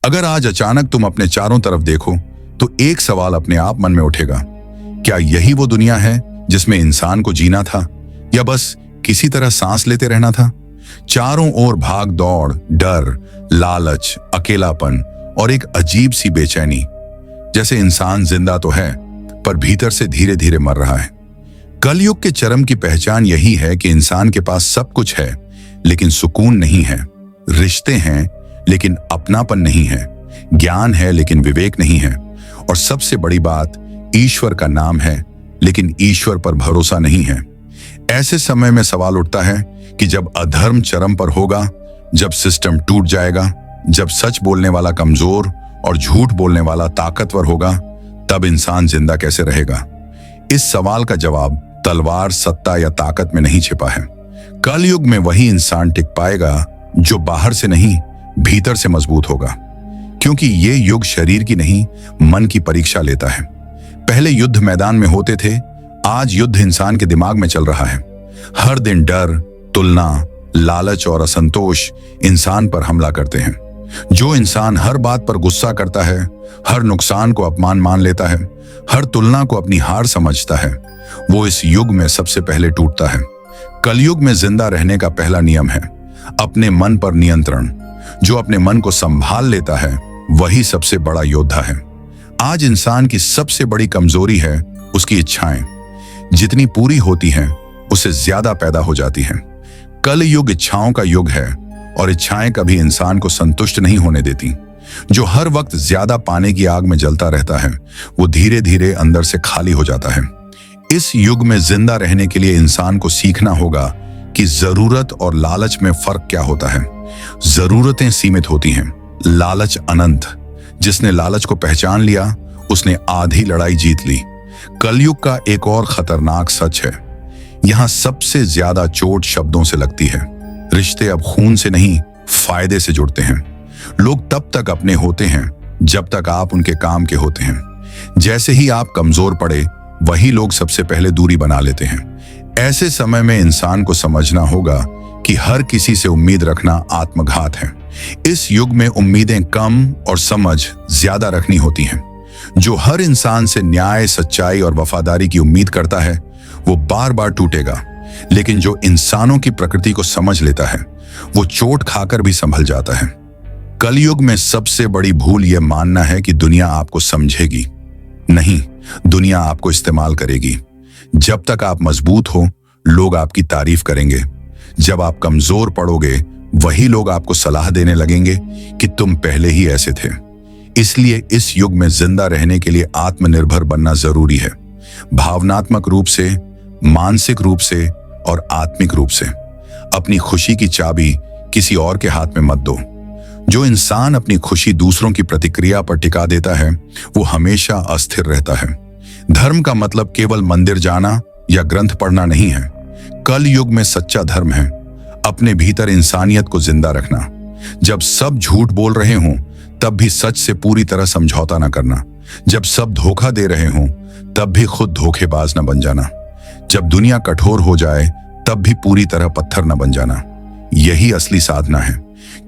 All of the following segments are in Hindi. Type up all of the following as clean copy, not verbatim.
अगर आज अचानक तुम अपने चारों तरफ देखो तो एक सवाल अपने आप मन में उठेगा, क्या यही वो दुनिया है जिसमें इंसान को जीना था, या बस किसी तरह सांस लेते रहना था? चारों ओर भाग दौड़, डर, लालच, अकेलापन और एक अजीब सी बेचैनी, जैसे इंसान जिंदा तो है पर भीतर से धीरे धीरे मर रहा है। कलयुग के चरम की पहचान यही है कि इंसान के पास सब कुछ है लेकिन सुकून नहीं है, रिश्ते हैं लेकिन अपनापन नहीं है, ज्ञान है लेकिन विवेक नहीं है, और सबसे बड़ी बात, ईश्वर का नाम है लेकिन ईश्वर पर भरोसा नहीं है। ऐसे समय में सवाल उठता है कि जब अधर्म चरम पर होगा, जब सिस्टम टूट जाएगा, जब सच बोलने वाला कमजोर और झूठ बोलने वाला ताकतवर होगा, तब इंसान जिंदा कैसे रहेगा? इस सवाल का जवाब तलवार, सत्ता या ताकत में नहीं छिपा है। कलयुग में वही इंसान टिक पाएगा जो बाहर से नहीं, भीतर से मजबूत होगा, क्योंकि ये युग शरीर की नहीं, मन की परीक्षा लेता है। पहले युद्ध मैदान में होते थे, आज युद्ध इंसान के दिमाग में चल रहा है। हर दिन डर, तुलना, लालच और असंतोष इंसान पर हमला करते हैं। जो इंसान हर बात पर गुस्सा करता है, हर नुकसान को अपमान मान लेता है, हर तुलना को अपनी हार समझता है, वो इस युग में सबसे पहले टूटता है। कलयुग में जिंदा रहने का पहला नियम है अपने मन पर नियंत्रण। जो अपने मन को संभाल लेता है वही सबसे बड़ा योद्धा है। आज इंसान की सबसे बड़ी कमजोरी है उसकी इच्छाएं। जितनी पूरी होती हैं उससे ज्यादा पैदा हो जाती हैं। कल युग इच्छाओं का युग है और इच्छाएं कभी इंसान को संतुष्ट नहीं होने देती। जो हर वक्त ज्यादा पाने की आग में जलता रहता है वो धीरे धीरे अंदर से खाली हो जाता है। इस युग में जिंदा रहने के लिए इंसान को सीखना होगा कि जरूरत और लालच में फर्क क्या होता है। जरूरतें सीमित होती हैं, लालच अनंत। जिसने लालच को पहचान लिया उसने आधी लड़ाई जीत ली। कलयुग का एक और खतरनाक सच है, यहां सबसे ज्यादा चोट शब्दों से लगती है। रिश्ते अब खून से नहीं, फायदे से जुड़ते हैं। लोग तब तक अपने होते हैं जब तक आप उनके काम के होते हैं। जैसे ही आप कमजोर पड़े, वही लोग सबसे पहले दूरी बना लेते हैं। ऐसे समय में इंसान को समझना होगा कि हर किसी से उम्मीद रखना आत्मघात है। इस युग में उम्मीदें कम और समझ ज्यादा रखनी होती हैं। जो हर इंसान से न्याय, सच्चाई और वफादारी की उम्मीद करता है वो बार बार टूटेगा, लेकिन जो इंसानों की प्रकृति को समझ लेता है वो चोट खाकर भी संभल जाता है। कलयुग में सबसे बड़ी भूल यह मानना है कि दुनिया आपको समझेगी। नहीं, दुनिया आपको इस्तेमाल करेगी। जब तक आप मजबूत हो, लोग आपकी तारीफ करेंगे। जब आप कमजोर पड़ोगे, वही लोग आपको सलाह देने लगेंगे कि तुम पहले ही ऐसे थे। इसलिए इस युग में जिंदा रहने के लिए आत्मनिर्भर बनना जरूरी है, भावनात्मक रूप से, मानसिक रूप से और आत्मिक रूप से। अपनी खुशी की चाबी किसी और के हाथ में मत दो। जो इंसान अपनी खुशी दूसरों की प्रतिक्रिया पर टिका देता है वो हमेशा अस्थिर रहता है। धर्म का मतलब केवल मंदिर जाना या ग्रंथ पढ़ना नहीं है। कल युग में सच्चा धर्म है अपने भीतर इंसानियत को जिंदा रखना। जब सब झूठ बोल रहे हों तब भी सच से पूरी तरह समझौता न करना। जब सब धोखा दे रहे हों तब भी खुद धोखेबाज न बन जाना। जब दुनिया कठोर हो जाए तब भी पूरी तरह पत्थर न बन जाना। यही असली साधना है,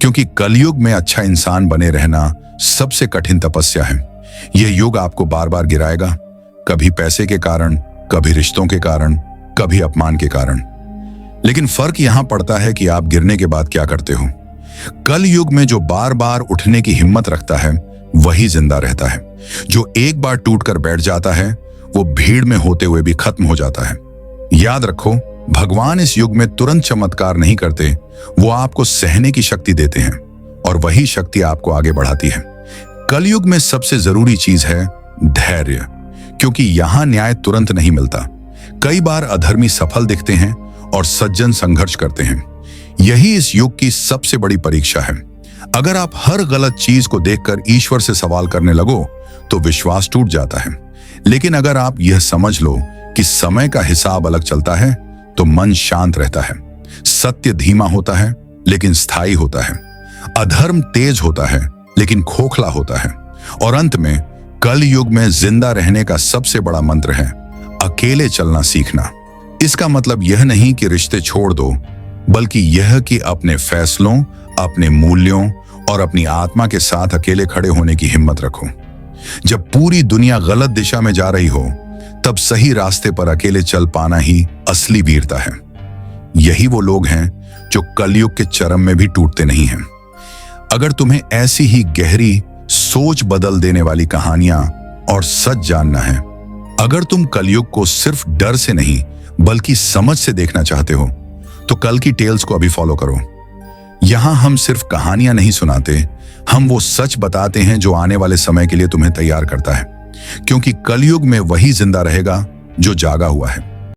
क्योंकि कलयुग में अच्छा इंसान बने रहना सबसे कठिन तपस्या है। यह युग आपको बार बार गिराएगा, कभी पैसे के कारण, कभी रिश्तों के कारण, कभी अपमान के कारण। लेकिन फर्क यहां पड़ता है कि आप गिरने के बाद क्या करते हो। कल युग में जो बार बार उठने की हिम्मत रखता है वही जिंदा रहता है। जो एक बार टूटकर बैठ जाता है वो भीड़ में होते हुए भी खत्म हो जाता है। याद रखो, भगवान इस युग में तुरंत चमत्कार नहीं करते, वो आपको सहने की शक्ति देते हैं और वही शक्ति आपको आगे बढ़ाती है। कलयुग में सबसे जरूरी चीज है धैर्य, क्योंकि यहां न्याय तुरंत नहीं मिलता। कई बार अधर्मी सफल दिखते हैं और सज्जन संघर्ष करते हैं। यही इस युग की सबसे बड़ी परीक्षा है। अगर आप हर गलत चीज को देखकर ईश्वर से सवाल करने लगो तो विश्वास टूट जाता है। लेकिन अगर आप यह समझ लो कि समय का हिसाब अलग चलता है तो मन शांत रहता है। सत्य धीमा होता है लेकिन स्थायी होता है। अधर्म तेज होता है लेकिन खोखला होता है। और अंत में कल युग में जिंदा रहने का सबसे बड़ा मंत्र है अकेले चलना सीखना। इसका मतलब यह नहीं कि रिश्ते छोड़ दो, बल्कि यह कि अपने फैसलों, अपने मूल्यों और अपनी आत्मा के साथ अकेले खड़े होने की हिम्मत रखो। जब पूरी दुनिया गलत दिशा में जा रही हो, तब सही रास्ते पर अकेले चल पाना ही असली वीरता है। यही वो लोग हैं जो कलयुग के चरम में भी टूटते नहीं हैं। अगर तुम्हें ऐसी ही गहरी सोच बदल देने वाली कहानियां और सच जानना है, अगर तुम कलयुग को सिर्फ डर से नहीं बल्कि समझ से देखना चाहते हो, तो कल की टेल्स को अभी फॉलो करो। यहां हम सिर्फ कहानियां नहीं सुनाते, हम वो सच बताते हैं जो आने वाले समय के लिए तुम्हें तैयार करता है, क्योंकि कलयुग में वही जिंदा रहेगा जो जागा हुआ है।